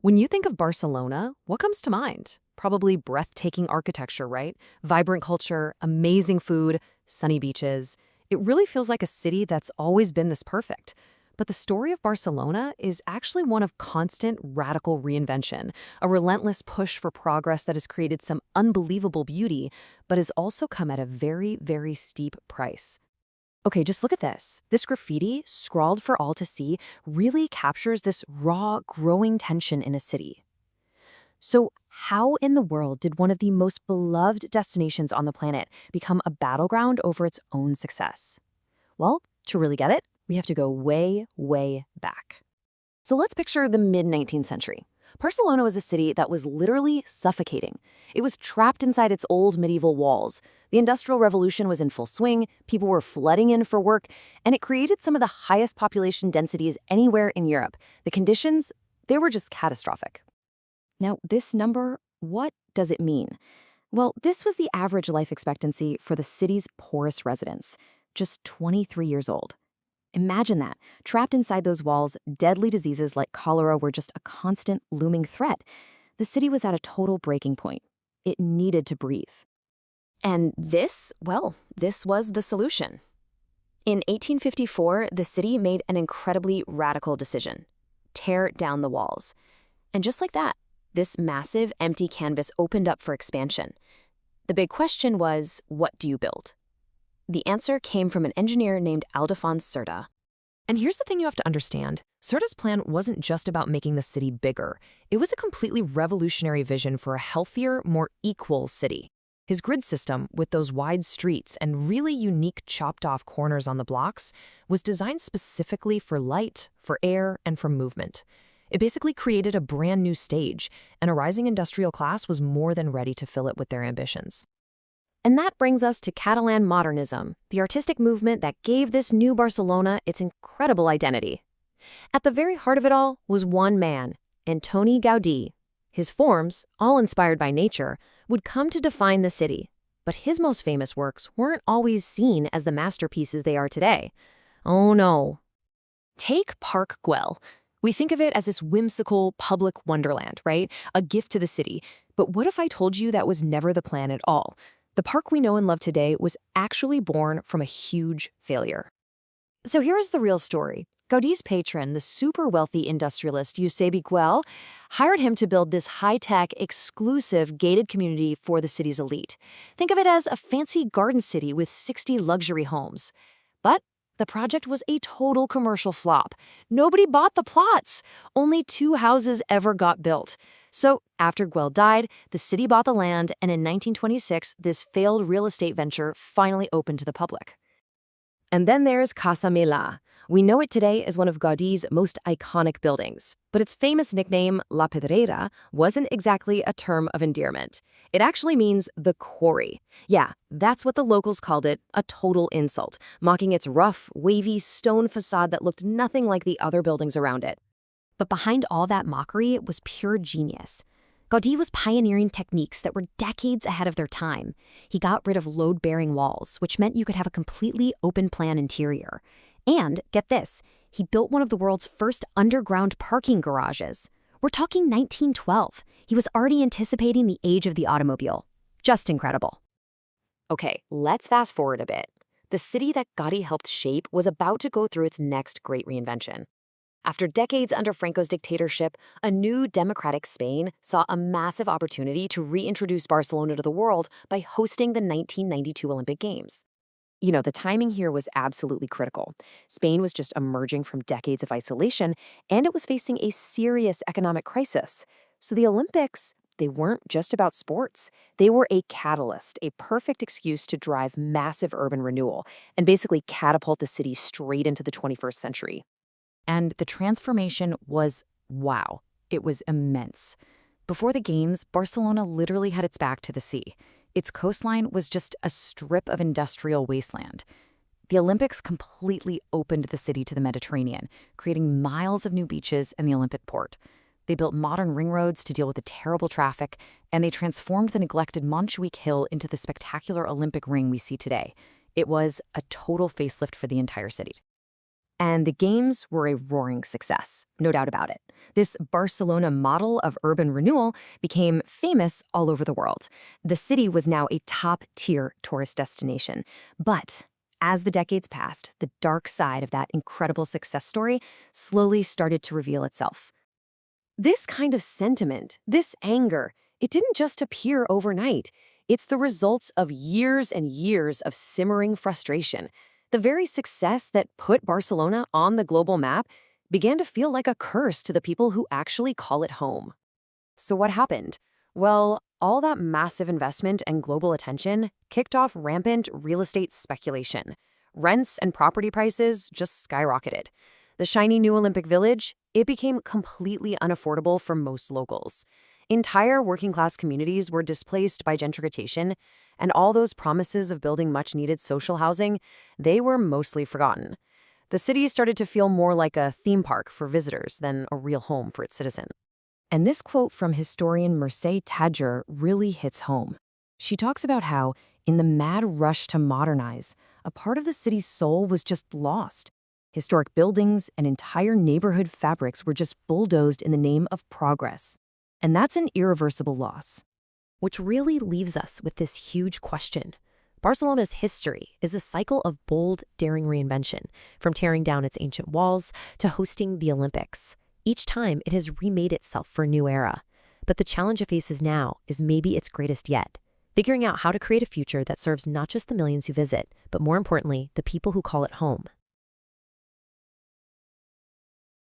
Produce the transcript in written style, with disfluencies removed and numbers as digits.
When you think of Barcelona, what comes to mind? Probably breathtaking architecture, right? Vibrant culture, amazing food, sunny beaches. It really feels like a city that's always been this perfect. But the story of Barcelona is actually one of constant radical reinvention, a relentless push for progress that has created some unbelievable beauty, but has also come at a very, very steep price. Okay, just look at this. This graffiti, scrawled for all to see, really captures this raw, growing tension in a city. So, how in the world did one of the most beloved destinations on the planet become a battleground over its own success? Well, to really get it, we have to go way, way back. So let's picture the mid-19th century. Barcelona was a city that was literally suffocating. It was trapped inside its old medieval walls. The Industrial Revolution was in full swing, people were flooding in for work, and it created some of the highest population densities anywhere in Europe. The conditions, they were just catastrophic. Now, this number, what does it mean? Well, this was the average life expectancy for the city's poorest residents, just 23 years old. Imagine that. Trapped inside those walls, deadly diseases like cholera were just a constant looming threat. The city was at a total breaking point. It needed to breathe. And this was the solution. In 1854, the city made an incredibly radical decision: tear down the walls. And just like that, this massive empty canvas opened up for expansion. The big question was, what do you build? The answer came from an engineer named Ildefons Cerdà. And here's the thing you have to understand. Cerdà's plan wasn't just about making the city bigger. It was a completely revolutionary vision for a healthier, more equal city. His grid system, with those wide streets and really unique chopped-off corners on the blocks, was designed specifically for light, for air, and for movement. It basically created a brand new stage, and a rising industrial class was more than ready to fill it with their ambitions. And that brings us to Catalan modernism, the artistic movement that gave this new Barcelona its incredible identity. At the very heart of it all was one man, Antoni Gaudí. His forms, all inspired by nature, would come to define the city. But his most famous works weren't always seen as the masterpieces they are today. Oh no. Take Park Güell. We think of it as this whimsical public wonderland, right? A gift to the city. But what if I told you that was never the plan at all? The park we know and love today was actually born from a huge failure. So here is the real story. Gaudí's patron, the super wealthy industrialist Eusebi Güell, hired him to build this high-tech, exclusive, gated community for the city's elite. Think of it as a fancy garden city with 60 luxury homes. But the project was a total commercial flop. Nobody bought the plots. Only 2 houses ever got built. So after Güell died, the city bought the land, and in 1926, this failed real estate venture finally opened to the public. And then there's Casa Milà. We know it today as one of Gaudí's most iconic buildings, but its famous nickname, La Pedrera, wasn't exactly a term of endearment. It actually means the quarry. Yeah, that's what the locals called it, a total insult, mocking its rough, wavy stone facade that looked nothing like the other buildings around it. But behind all that mockery was pure genius. Gaudí was pioneering techniques that were decades ahead of their time. He got rid of load-bearing walls, which meant you could have a completely open-plan interior. And, get this, he built one of the world's first underground parking garages. We're talking 1912. He was already anticipating the age of the automobile. Just incredible. Okay, let's fast forward a bit. The city that Gaudí helped shape was about to go through its next great reinvention. After decades under Franco's dictatorship, a new democratic Spain saw a massive opportunity to reintroduce Barcelona to the world by hosting the 1992 Olympic Games. You know, the timing here was absolutely critical. Spain was just emerging from decades of isolation, and it was facing a serious economic crisis. So the Olympics, they weren't just about sports. They were a catalyst, a perfect excuse to drive massive urban renewal and basically catapult the city straight into the 21st century. And the transformation was wow. It was immense. Before the Games, Barcelona literally had its back to the sea. Its coastline was just a strip of industrial wasteland. The Olympics completely opened the city to the Mediterranean, creating miles of new beaches and the Olympic port. They built modern ring roads to deal with the terrible traffic, and they transformed the neglected Montjuïc Hill into the spectacular Olympic ring we see today. It was a total facelift for the entire city. And the games were a roaring success, no doubt about it. This Barcelona model of urban renewal became famous all over the world. The city was now a top-tier tourist destination. But as the decades passed, the dark side of that incredible success story slowly started to reveal itself. This kind of sentiment, this anger, it didn't just appear overnight. It's the results of years and years of simmering frustration. The very success that put Barcelona on the global map began to feel like a curse to the people who actually call it home. So what happened? Well, all that massive investment and global attention kicked off rampant real estate speculation. Rents and property prices just skyrocketed. The shiny new Olympic Village, it became completely unaffordable for most locals. Entire working-class communities were displaced by gentrification, and all those promises of building much-needed social housing, they were mostly forgotten. The city started to feel more like a theme park for visitors than a real home for its citizens. And this quote from historian Mercè Tadger really hits home. She talks about how, in the mad rush to modernize, a part of the city's soul was just lost. Historic buildings and entire neighborhood fabrics were just bulldozed in the name of progress. And that's an irreversible loss. Which really leaves us with this huge question. Barcelona's history is a cycle of bold, daring reinvention, from tearing down its ancient walls to hosting the Olympics. Each time, it has remade itself for a new era. But the challenge it faces now is maybe its greatest yet, figuring out how to create a future that serves not just the millions who visit, but more importantly, the people who call it home.